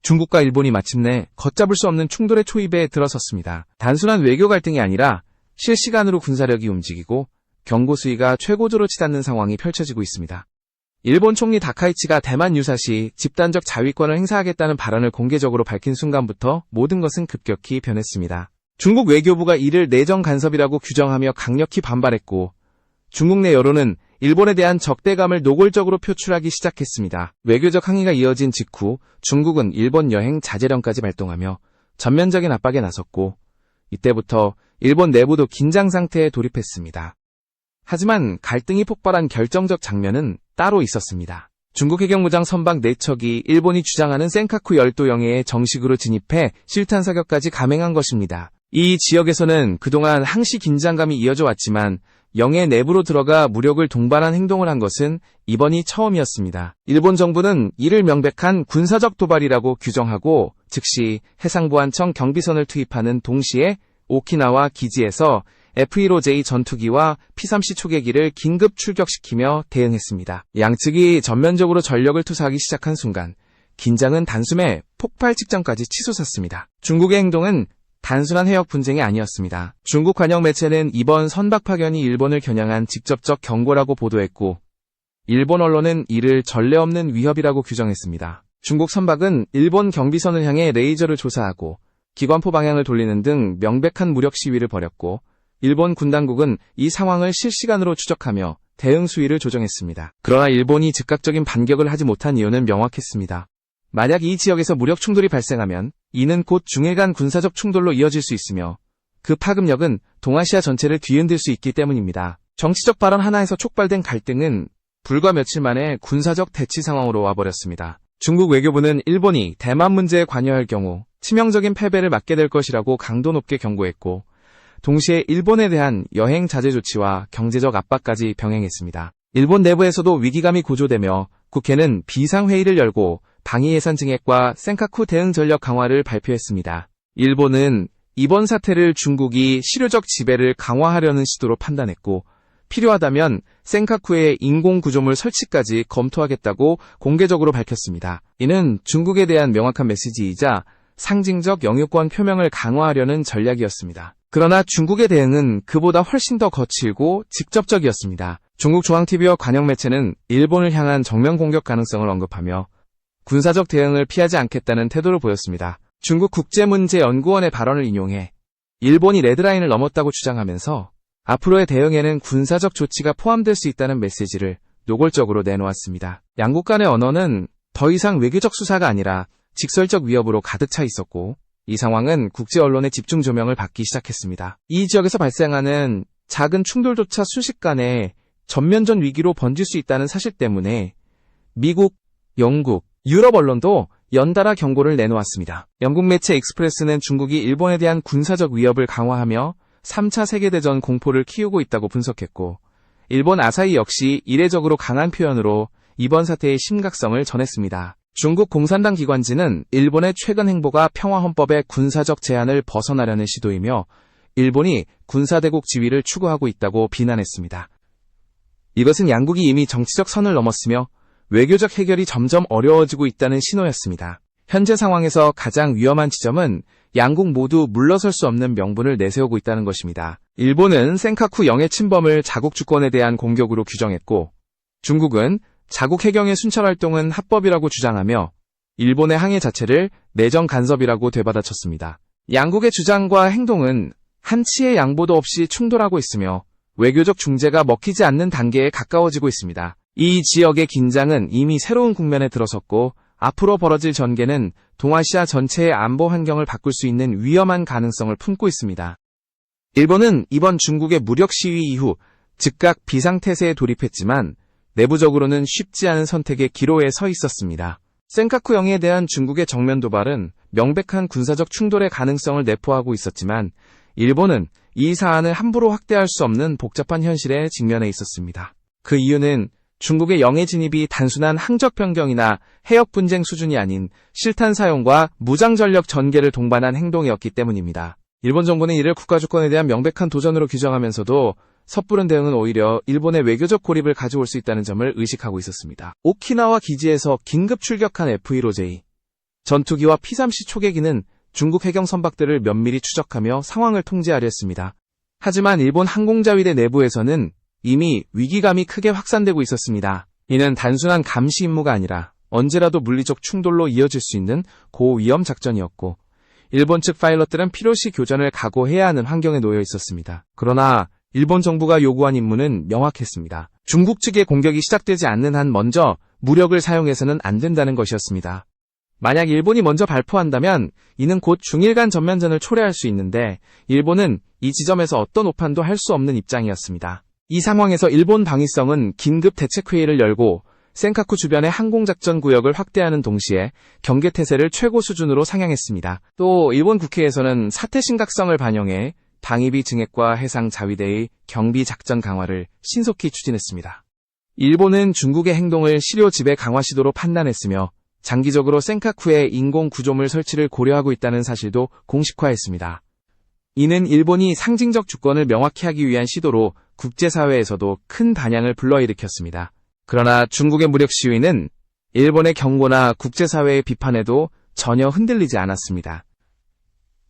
중국과 일본이 마침내 걷잡을 수 없는 충돌의 초입에 들어섰습니다. 단순한 외교 갈등이 아니라 실시간으로 군사력이 움직이고 경고 수위가 최고조로 치닫는 상황이 펼쳐지고 있습니다. 일본 총리 다카이치가 대만 유사시 집단적 자위권을 행사하겠다는 발언을 공개적으로 밝힌 순간부터 모든 것은 급격히 변했습니다. 중국 외교부가 이를 내정 간섭이라고 규정하며 강력히 반발했고 중국 내 여론은 일본에 대한 적대감을 노골적으로 표출하기 시작했습니다. 외교적 항의가 이어진 직후 중국은 일본 여행 자제령까지 발동하며 전면적인 압박에 나섰고 이때부터 일본 내부도 긴장 상태에 돌입했습니다. 하지만 갈등이 폭발한 결정적 장면은 따로 있었습니다. 중국 해경무장 선박 4척이 일본이 주장하는 센카쿠 열도 영해에 정식으로 진입해 실탄 사격까지 감행한 것입니다. 이 지역에서는 그동안 항시 긴장감이 이어져 왔지만 영해 내부로 들어가 무력을 동반한 행동을 한 것은 이번이 처음이었습니다. 일본 정부는 이를 명백한 군사적 도발이라고 규정하고 즉시 해상보안청 경비선을 투입하는 동시에 오키나와 기지에서 F-15J 전투기와 P-3C 초계기를 긴급 출격시키며 대응했습니다. 양측이 전면적으로 전력을 투사하기 시작한 순간 긴장은 단숨에 폭발 직전까지 치솟았습니다. 중국의 행동은 단순한 해역 분쟁이 아니었습니다. 중국 관영 매체는 이번 선박 파견이 일본을 겨냥한 직접적 경고라고 보도했고 일본 언론은 이를 전례 없는 위협이라고 규정했습니다. 중국 선박은 일본 경비선을 향해 레이저를 조사하고 기관포 방향을 돌리는 등 명백한 무력 시위를 벌였고 일본 군 당국은 이 상황을 실시간으로 추적하며 대응 수위를 조정했습니다. 그러나 일본이 즉각적인 반격을 하지 못한 이유는 명확했습니다. 만약 이 지역에서 무력 충돌이 발생하면 이는 곧 중일 간 군사적 충돌로 이어질 수 있으며 그 파급력은 동아시아 전체를 뒤흔들 수 있기 때문입니다. 정치적 발언 하나에서 촉발된 갈등은 불과 며칠 만에 군사적 대치 상황으로 와버렸습니다. 중국 외교부는 일본이 대만 문제에 관여할 경우 치명적인 패배를 맞게 될 것이라고 강도 높게 경고했고 동시에 일본에 대한 여행 자제 조치와 경제적 압박까지 병행했습니다. 일본 내부에서도 위기감이 고조되며 국회는 비상회의를 열고 방위 예산 증액과 센카쿠 대응 전력 강화를 발표했습니다. 일본은 이번 사태를 중국이 실효적 지배를 강화하려는 시도로 판단했고 필요하다면 센카쿠에 인공구조물 설치까지 검토하겠다고 공개적으로 밝혔습니다. 이는 중국에 대한 명확한 메시지이자 상징적 영유권 표명을 강화하려는 전략이었습니다. 그러나 중국의 대응은 그보다 훨씬 더 거칠고 직접적이었습니다. 중국 중앙TV와 관영 매체는 일본을 향한 정면 공격 가능성을 언급하며 군사적 대응을 피하지 않겠다는 태도를 보였습니다. 중국 국제문제연구원의 발언을 인용해 일본이 레드라인을 넘었다고 주장하면서 앞으로의 대응에는 군사적 조치가 포함될 수 있다는 메시지를 노골적으로 내놓았습니다. 양국 간의 언어는 더 이상 외교적 수사가 아니라 직설적 위협으로 가득 차 있었고 이 상황은 국제 언론의 집중 조명을 받기 시작했습니다. 이 지역에서 발생하는 작은 충돌조차 순식간에 전면전 위기로 번질 수 있다는 사실 때문에 미국, 영국, 유럽 언론도 연달아 경고를 내놓았습니다. 영국 매체 익스프레스는 중국이 일본에 대한 군사적 위협을 강화하며 3차 세계대전 공포를 키우고 있다고 분석했고 일본 아사히 역시 이례적으로 강한 표현으로 이번 사태의 심각성을 전했습니다. 중국 공산당 기관지는 일본의 최근 행보가 평화헌법의 군사적 제한을 벗어나려는 시도이며 일본이 군사대국 지위를 추구하고 있다고 비난했습니다. 이것은 양국이 이미 정치적 선을 넘었으며 외교적 해결이 점점 어려워지고 있다는 신호였습니다. 현재 상황에서 가장 위험한 지점은 양국 모두 물러설 수 없는 명분을 내세우고 있다는 것입니다. 일본은 센카쿠 영해 침범을 자국 주권에 대한 공격으로 규정했고 중국은 자국 해경의 순찰활동은 합법이라고 주장하며 일본의 항해 자체를 내정 간섭이라고 되받아쳤습니다. 양국의 주장과 행동은 한치의 양보도 없이 충돌하고 있으며 외교적 중재가 먹히지 않는 단계에 가까워지고 있습니다. 이 지역의 긴장은 이미 새로운 국면에 들어섰고 앞으로 벌어질 전개는 동아시아 전체의 안보 환경을 바꿀 수 있는 위험한 가능성을 품고 있습니다. 일본은 이번 중국의 무력 시위 이후 즉각 비상태세에 돌입했지만 내부적으로는 쉽지 않은 선택의 기로에 서 있었습니다. 센카쿠 영해에 대한 중국의 정면 도발은 명백한 군사적 충돌의 가능성을 내포하고 있었지만 일본은 이 사안을 함부로 확대할 수 없는 복잡한 현실에 직면해 있었습니다. 그 이유는 중국의 영해 진입이 단순한 항적 변경이나 해역 분쟁 수준이 아닌 실탄 사용과 무장 전력 전개를 동반한 행동이었기 때문입니다. 일본 정부는 이를 국가 주권에 대한 명백한 도전으로 규정하면서도 섣부른 대응은 오히려 일본의 외교적 고립을 가져올 수 있다는 점을 의식하고 있었습니다. 오키나와 기지에서 긴급 출격한 F-15J, 전투기와 P-3C 초계기는 중국 해경 선박들을 면밀히 추적하며 상황을 통제하려 했습니다. 하지만 일본 항공자위대 내부에서는 이미 위기감이 크게 확산되고 있었습니다. 이는 단순한 감시 임무가 아니라 언제라도 물리적 충돌로 이어질 수 있는 고위험 작전이었고, 일본 측 파일럿들은 필요시 교전을 각오해야 하는 환경에 놓여 있었습니다. 그러나 일본 정부가 요구한 임무는 명확했습니다. 중국 측의 공격이 시작되지 않는 한 먼저 무력을 사용해서는 안 된다는 것이었습니다. 만약 일본이 먼저 발포한다면 이는 곧 중일 간 전면전을 초래할 수 있는데, 일본은 이 지점에서 어떤 오판도 할 수 없는 입장이었습니다. 이 상황에서 일본 방위성은 긴급 대책회의를 열고 센카쿠 주변의 항공작전 구역을 확대하는 동시에 경계태세를 최고 수준으로 상향했습니다. 또 일본 국회에서는 사태 심각성을 반영해 방위비 증액과 해상 자위대의 경비 작전 강화를 신속히 추진했습니다. 일본은 중국의 행동을 실효 지배 강화 시도로 판단했으며 장기적으로 센카쿠에 인공 구조물 설치를 고려하고 있다는 사실도 공식화했습니다. 이는 일본이 상징적 주권을 명확히 하기 위한 시도로 국제사회에서도 큰 반향을 불러일으켰습니다. 그러나 중국의 무력 시위는 일본의 경고나 국제사회의 비판에도 전혀 흔들리지 않았습니다.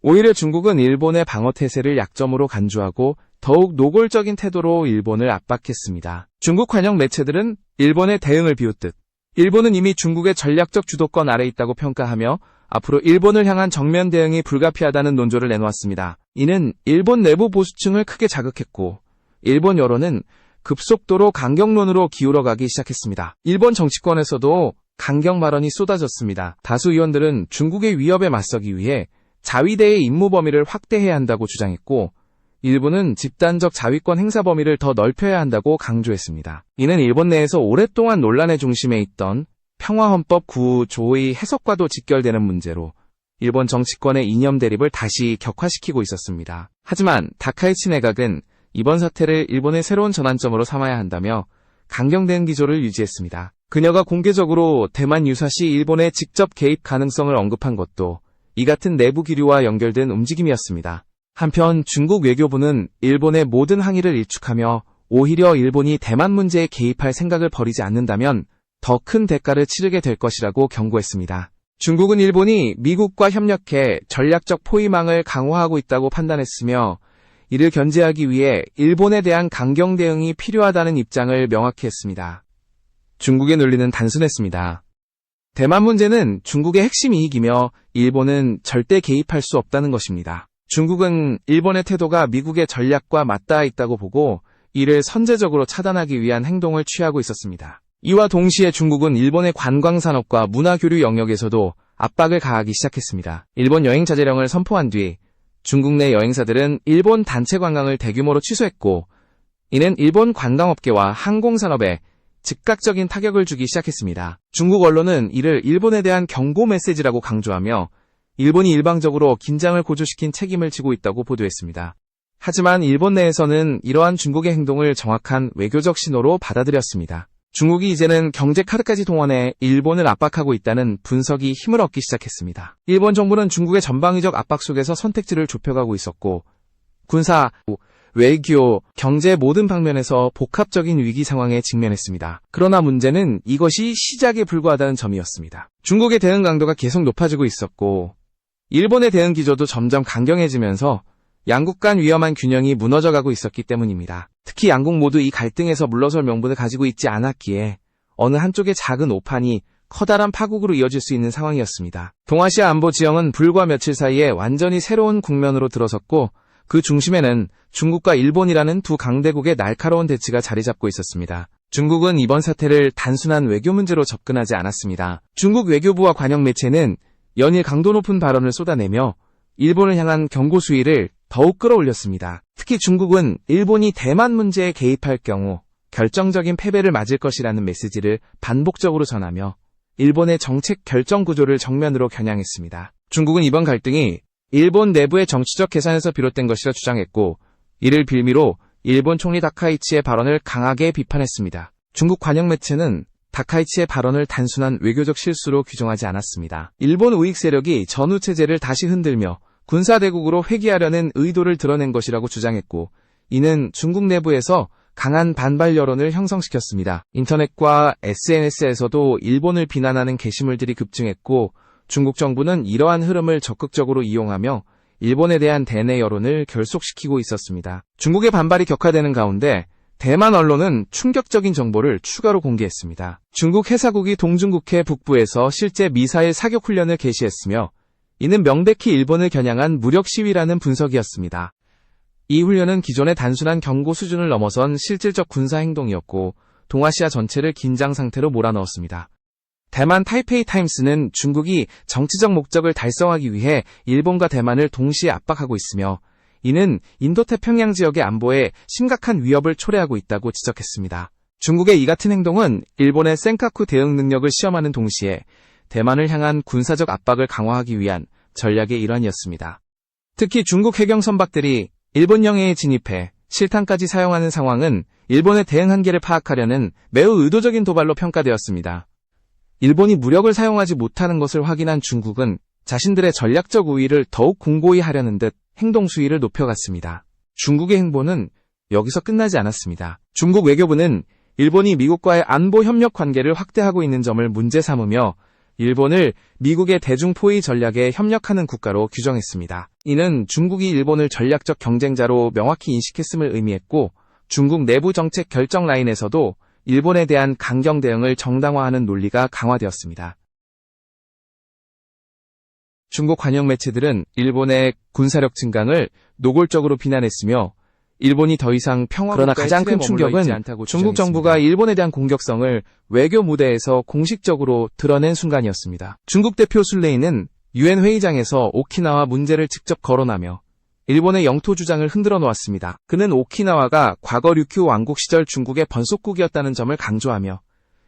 오히려 중국은 일본의 방어태세를 약점으로 간주하고 더욱 노골적인 태도로 일본을 압박했습니다. 중국 관영 매체들은 일본의 대응을 비웃듯 일본은 이미 중국의 전략적 주도권 아래 있다고 평가하며 앞으로 일본을 향한 정면 대응이 불가피하다는 논조를 내놓았습니다. 이는 일본 내부 보수층을 크게 자극했고 일본 여론은 급속도로 강경론으로 기울어가기 시작했습니다. 일본 정치권에서도 강경 발언이 쏟아졌습니다. 다수 의원들은 중국의 위협에 맞서기 위해 자위대의 임무 범위를 확대해야 한다고 주장했고, 일부는 집단적 자위권 행사 범위를 더 넓혀야 한다고 강조했습니다. 이는 일본 내에서 오랫동안 논란의 중심에 있던 평화헌법 9조의 해석과도 직결되는 문제로 일본 정치권의 이념 대립을 다시 격화시키고 있었습니다. 하지만 다카이치 내각은 이번 사태를 일본의 새로운 전환점으로 삼아야 한다며 강경된 기조를 유지했습니다. 그녀가 공개적으로 대만 유사시 일본의 직접 개입 가능성을 언급한 것도 이 같은 내부 기류와 연결된 움직임이었습니다. 한편 중국 외교부는 일본의 모든 항의를 일축하며 오히려 일본이 대만 문제에 개입할 생각을 버리지 않는다면 더 큰 대가를 치르게 될 것이라고 경고했습니다. 중국은 일본이 미국과 협력해 전략적 포위망을 강화하고 있다고 판단했으며 이를 견제하기 위해 일본에 대한 강경 대응이 필요하다는 입장을 명확히 했습니다. 중국의 논리는 단순했습니다. 대만 문제는 중국의 핵심 이익이며 일본은 절대 개입할 수 없다는 것입니다. 중국은 일본의 태도가 미국의 전략과 맞닿아 있다고 보고 이를 선제적으로 차단하기 위한 행동을 취하고 있었습니다. 이와 동시에 중국은 일본의 관광산업과 문화교류 영역에서도 압박을 가하기 시작했습니다. 일본 여행 자제령을 선포한 뒤 중국 내 여행사들은 일본 단체 관광을 대규모로 취소했고, 이는 일본 관광업계와 항공산업에 즉각적인 타격을 주기 시작했습니다. 중국 언론은 이를 일본에 대한 경고 메시지라고 강조하며 일본이 일방적으로 긴장을 고조시킨 책임을 지고 있다고 보도했습니다. 하지만 일본 내에서는 이러한 중국의 행동을 정확한 외교적 신호로 받아들였습니다. 중국이 이제는 경제 카드까지 동원해 일본을 압박하고 있다는 분석이 힘을 얻기 시작했습니다. 일본 정부는 중국의 전방위적 압박 속에서 선택지를 좁혀가고 있었고, 군사, 외교, 경제 모든 방면에서 복합적인 위기 상황에 직면했습니다. 그러나 문제는 이것이 시작에 불과하다는 점이었습니다. 중국의 대응 강도가 계속 높아지고 있었고, 일본의 대응 기조도 점점 강경해지면서 양국 간 위험한 균형이 무너져가고 있었기 때문입니다. 특히 양국 모두 이 갈등에서 물러설 명분을 가지고 있지 않았기에 어느 한쪽의 작은 오판이 커다란 파국으로 이어질 수 있는 상황이었습니다. 동아시아 안보 지형은 불과 며칠 사이에 완전히 새로운 국면으로 들어섰고, 그 중심에는 중국과 일본이라는 두 강대국의 날카로운 대치가 자리 잡고 있었습니다. 중국은 이번 사태를 단순한 외교 문제로 접근하지 않았습니다. 중국 외교부와 관영 매체는 연일 강도 높은 발언을 쏟아내며 일본을 향한 경고 수위를 더욱 끌어올렸습니다. 특히 중국은 일본이 대만 문제에 개입할 경우 결정적인 패배를 맞을 것이라는 메시지를 반복적으로 전하며 일본의 정책 결정 구조를 정면으로 겨냥했습니다. 중국은 이번 갈등이 일본 내부의 정치적 계산에서 비롯된 것이라 주장했고, 이를 빌미로 일본 총리 다카이치의 발언을 강하게 비판했습니다. 중국 관영 매체는 다카이치의 발언을 단순한 외교적 실수로 규정하지 않았습니다. 일본 우익 세력이 전후 체제를 다시 흔들며 군사대국으로 회귀하려는 의도를 드러낸 것이라고 주장했고, 이는 중국 내부에서 강한 반발 여론을 형성시켰습니다. 인터넷과 SNS에서도 일본을 비난하는 게시물들이 급증했고, 중국 정부는 이러한 흐름을 적극적으로 이용하며 일본에 대한 대내 여론을 결속시키고 있었습니다. 중국의 반발이 격화되는 가운데 대만 언론은 충격적인 정보를 추가로 공개했습니다. 중국 해사국이 동중국해 북부에서 실제 미사일 사격 훈련을 개시했으며 이는 명백히 일본을 겨냥한 무력 시위라는 분석이었습니다. 이 훈련은 기존의 단순한 경고 수준을 넘어선 실질적 군사 행동이었고 동아시아 전체를 긴장 상태로 몰아넣었습니다. 대만 타이페이 타임스는 중국이 정치적 목적을 달성하기 위해 일본과 대만을 동시에 압박하고 있으며 이는 인도태평양 지역의 안보에 심각한 위협을 초래하고 있다고 지적했습니다. 중국의 이 같은 행동은 일본의 센카쿠 대응 능력을 시험하는 동시에 대만을 향한 군사적 압박을 강화하기 위한 전략의 일환이었습니다. 특히 중국 해경 선박들이 일본 영해에 진입해 실탄까지 사용하는 상황은 일본의 대응 한계를 파악하려는 매우 의도적인 도발로 평가되었습니다. 일본이 무력을 사용하지 못하는 것을 확인한 중국은 자신들의 전략적 우위를 더욱 공고히 하려는 듯 행동 수위를 높여갔습니다. 중국의 행보는 여기서 끝나지 않았습니다. 중국 외교부는 일본이 미국과의 안보 협력 관계를 확대하고 있는 점을 문제 삼으며 일본을 미국의 대중포위 전략에 협력하는 국가로 규정했습니다. 이는 중국이 일본을 전략적 경쟁자로 명확히 인식했음을 의미했고 중국 내부 정책 결정 라인에서도 일본에 대한 강경 대응을 정당화하는 논리가 강화되었습니다. 중국 관영 매체들은 일본의 군사력 증강을 노골적으로 비난했으며 일본이 더 이상 그러나 가장 큰 충격은 중국 정부가 일본에 대한 공격성을 외교 무대에서 공식적으로 드러낸 순간이었습니다. 중국 대표 술레이는 유엔 회의장에서 오키나와 문제를 직접 거론하며 일본의 영토 주장을 흔들어 놓았습니다. 그는 오키나와가 과거 류큐 왕국 시절 중국의 번속국이었다는 점을 강조하며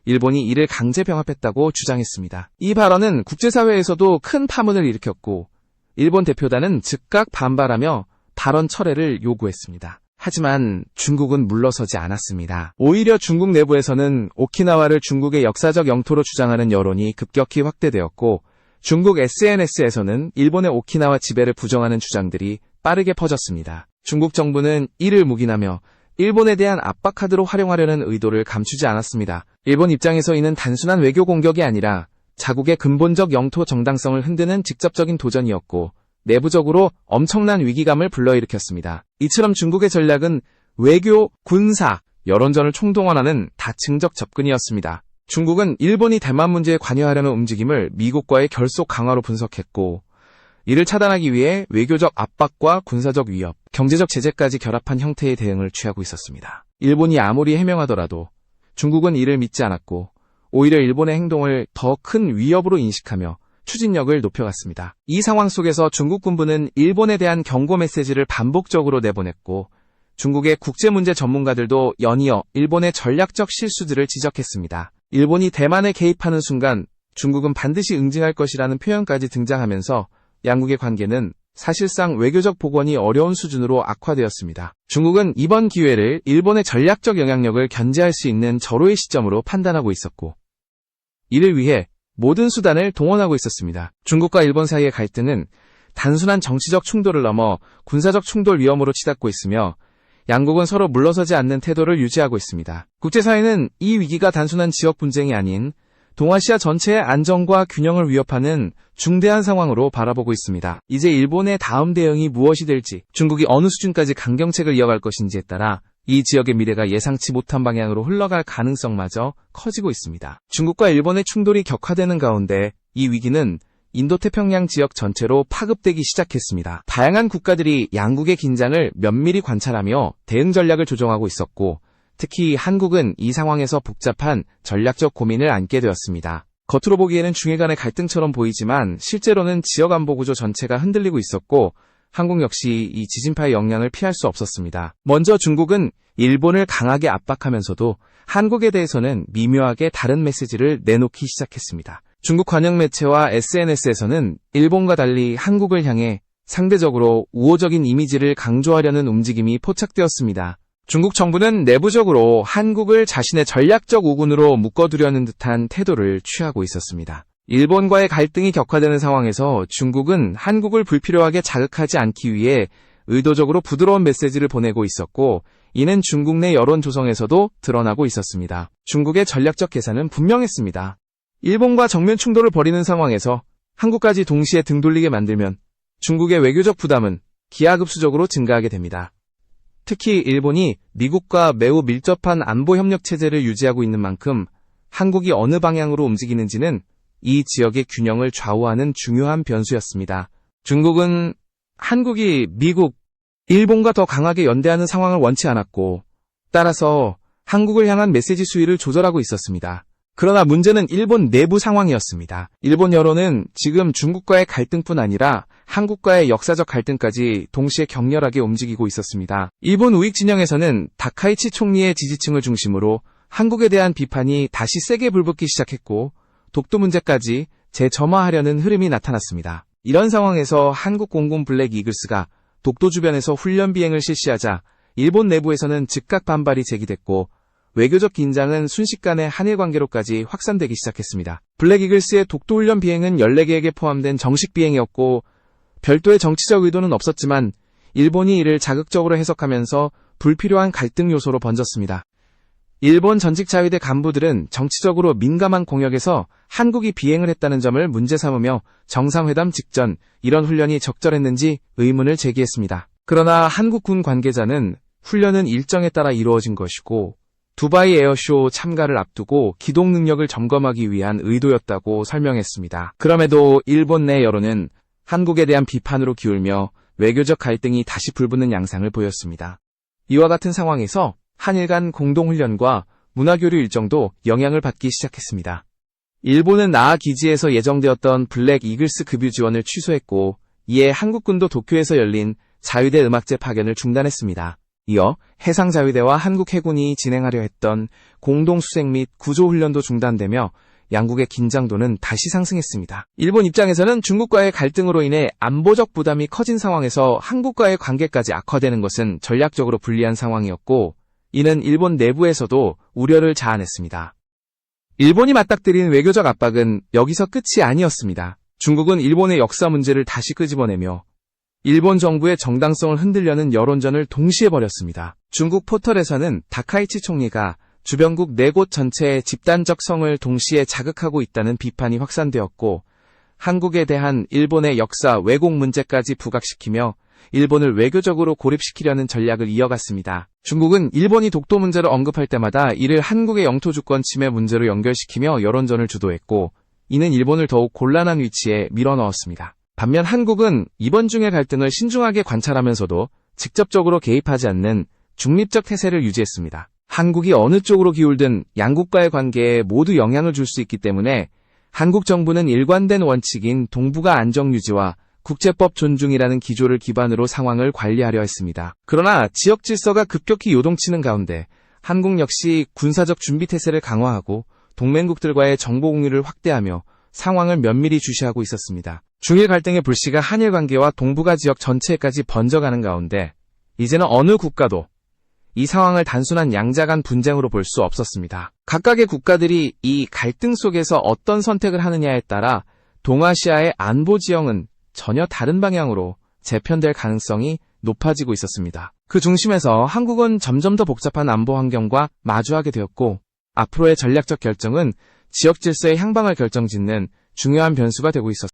일본이 이를 강제 병합했다고 주장했습니다. 이 발언은 국제사회에서도 큰 파문을 일으켰고 일본 대표단은 즉각 반발하며 발언 철회를 요구했습니다. 하지만 중국은 물러서지 않았습니다. 오히려 중국 내부에서는 오키나와를 중국의 역사적 영토로 주장하는 여론이 급격히 확대되었고 중국 SNS에서는 일본의 오키나와 지배를 부정하는 주장들이 빠르게 퍼졌습니다. 중국 정부는 이를 묵인하며 일본에 대한 압박 카드로 활용하려는 의도를 감추지 않았습니다. 일본 입장에서 이는 단순한 외교 공격이 아니라 자국의 근본적 영토 정당성을 흔드는 직접적인 도전이었고 내부적으로 엄청난 위기감을 불러일으켰습니다. 이처럼 중국의 전략은 외교, 군사, 여론전을 총동원하는 다층적 접근이었습니다. 중국은 일본이 대만 문제에 관여하려는 움직임을 미국과의 결속 강화로 분석했고 이를 차단하기 위해 외교적 압박과 군사적 위협, 경제적 제재까지 결합한 형태의 대응을 취하고 있었습니다. 일본이 아무리 해명하더라도 중국은 이를 믿지 않았고 오히려 일본의 행동을 더 큰 위협으로 인식하며 추진력을 높여갔습니다. 이 상황 속에서 중국 군부는 일본에 대한 경고 메시지를 반복적으로 내보냈고 중국의 국제문제 전문가들도 연이어 일본의 전략적 실수들을 지적했습니다. 일본이 대만에 개입하는 순간 중국은 반드시 응징할 것이라는 표현까지 등장하면서 양국의 관계는 사실상 외교적 복원이 어려운 수준으로 악화되었습니다. 중국은 이번 기회를 일본의 전략적 영향력을 견제할 수 있는 절호의 시점으로 판단하고 있었고 이를 위해 모든 수단을 동원하고 있었습니다. 중국과 일본 사이의 갈등은 단순한 정치적 충돌을 넘어 군사적 충돌 위험으로 치닫고 있으며 양국은 서로 물러서지 않는 태도를 유지하고 있습니다. 국제사회는 이 위기가 단순한 지역 분쟁이 아닌 동아시아 전체의 안정과 균형을 위협하는 중대한 상황으로 바라보고 있습니다. 이제 일본의 다음 대응이 무엇이 될지, 중국이 어느 수준까지 강경책을 이어갈 것인지에 따라 이 지역의 미래가 예상치 못한 방향으로 흘러갈 가능성마저 커지고 있습니다. 중국과 일본의 충돌이 격화되는 가운데 이 위기는 인도태평양 지역 전체로 파급되기 시작했습니다. 다양한 국가들이 양국의 긴장을 면밀히 관찰하며 대응 전략을 조정하고 있었고 특히 한국은 이 상황에서 복잡한 전략적 고민을 안게 되었습니다. 겉으로 보기에는 중일 간의 갈등처럼 보이지만 실제로는 지역 안보 구조 전체가 흔들리고 있었고 한국 역시 이 지진파의 영향을 피할 수 없었습니다. 먼저 중국은 일본을 강하게 압박하면서도 한국에 대해서는 미묘하게 다른 메시지를 내놓기 시작했습니다. 중국 관영 매체와 SNS에서는 일본과 달리 한국을 향해 상대적으로 우호적인 이미지를 강조하려는 움직임이 포착되었습니다. 중국 정부는 내부적으로 한국을 자신의 전략적 우군으로 묶어두려는 듯한 태도를 취하고 있었습니다. 일본과의 갈등이 격화되는 상황에서 중국은 한국을 불필요하게 자극하지 않기 위해 의도적으로 부드러운 메시지를 보내고 있었고 이는 중국 내 여론 조성에서도 드러나고 있었습니다. 중국의 전략적 계산은 분명했습니다. 일본과 정면 충돌을 벌이는 상황에서 한국까지 동시에 등 돌리게 만들면 중국의 외교적 부담은 기하급수적으로 증가하게 됩니다. 특히 일본이 미국과 매우 밀접한 안보 협력 체제를 유지하고 있는 만큼 한국이 어느 방향으로 움직이는지는 이 지역의 균형을 좌우하는 중요한 변수였습니다. 중국은 한국이 미국, 일본과 더 강하게 연대하는 상황을 원치 않았고, 따라서 한국을 향한 메시지 수위를 조절하고 있었습니다. 그러나 문제는 일본 내부 상황이었습니다. 일본 여론은 지금 중국과의 갈등뿐 아니라 한국과의 역사적 갈등까지 동시에 격렬하게 움직이고 있었습니다. 일본 우익 진영에서는 다카이치 총리의 지지층을 중심으로 한국에 대한 비판이 다시 세게 불붙기 시작했고, 독도 문제까지 재점화하려는 흐름이 나타났습니다. 이런 상황에서 한국 공군 블랙 이글스가 독도 주변에서 훈련 비행을 실시하자 일본 내부에서는 즉각 반발이 제기됐고, 외교적 긴장은 순식간에 한일 관계로까지 확산되기 시작했습니다. 블랙 이글스의 독도 훈련 비행은 14개국에 포함된 정식 비행이었고, 별도의 정치적 의도는 없었지만 일본이 이를 자극적으로 해석하면서 불필요한 갈등 요소로 번졌습니다. 일본 전직 자위대 간부들은 정치적으로 민감한 공역에서 한국이 비행을 했다는 점을 문제 삼으며 정상회담 직전 이런 훈련이 적절했는지 의문을 제기했습니다. 그러나 한국군 관계자는 훈련은 일정에 따라 이루어진 것이고 두바이 에어쇼 참가를 앞두고 기동 능력을 점검하기 위한 의도였다고 설명했습니다. 그럼에도 일본 내 여론은 한국에 대한 비판으로 기울며 외교적 갈등이 다시 불붙는 양상을 보였습니다. 이와 같은 상황에서 한일 간 공동훈련과 문화교류 일정도 영향을 받기 시작했습니다. 일본은 나아 기지에서 예정되었던 블랙 이글스 급유 지원을 취소했고, 이에 한국군도 도쿄에서 열린 자위대 음악제 파견을 중단했습니다. 이어 해상자위대와 한국 해군이 진행하려 했던 공동수색 및 구조훈련도 중단되며 양국의 긴장도는 다시 상승했습니다. 일본 입장에서는 중국과의 갈등으로 인해 안보적 부담이 커진 상황에서 한국과의 관계까지 악화되는 것은 전략적으로 불리한 상황이었고, 이는 일본 내부에서도 우려를 자아냈습니다. 일본이 맞닥뜨린 외교적 압박은 여기서 끝이 아니었습니다. 중국은 일본의 역사 문제를 다시 끄집어내며 일본 정부의 정당성을 흔들려는 여론전을 동시에 벌였습니다. 중국 포털에서는 다카이치 총리가 주변국 4곳 전체의 집단적 성을 동시에 자극하고 있다는 비판이 확산되었고, 한국에 대한 일본의 역사 왜곡 문제까지 부각시키며 일본을 외교적으로 고립시키려는 전략을 이어갔습니다. 중국은 일본이 독도 문제를 언급할 때마다 이를 한국의 영토 주권 침해 문제로 연결시키며 여론전을 주도했고, 이는 일본을 더욱 곤란한 위치에 밀어넣었습니다. 반면 한국은 이번 중의 갈등을 신중하게 관찰하면서도 직접적으로 개입하지 않는 중립적 태세를 유지했습니다. 한국이 어느 쪽으로 기울든 양국과의 관계에 모두 영향을 줄 수 있기 때문에 한국 정부는 일관된 원칙인 동북아 안정 유지와 국제법 존중이라는 기조를 기반으로 상황을 관리하려 했습니다. 그러나 지역 질서가 급격히 요동치는 가운데 한국 역시 군사적 준비 태세를 강화하고 동맹국들과의 정보 공유를 확대하며 상황을 면밀히 주시하고 있었습니다. 중일 갈등의 불씨가 한일 관계와 동북아 지역 전체까지 번져가는 가운데 이제는 어느 국가도 이 상황을 단순한 양자 간 분쟁으로 볼 수 없었습니다. 각각의 국가들이 이 갈등 속에서 어떤 선택을 하느냐에 따라 동아시아의 안보 지형은 전혀 다른 방향으로 재편될 가능성이 높아지고 있었습니다. 그 중심에서 한국은 점점 더 복잡한 안보 환경과 마주하게 되었고, 앞으로의 전략적 결정은 지역 질서의 향방을 결정짓는 중요한 변수가 되고 있었습니다.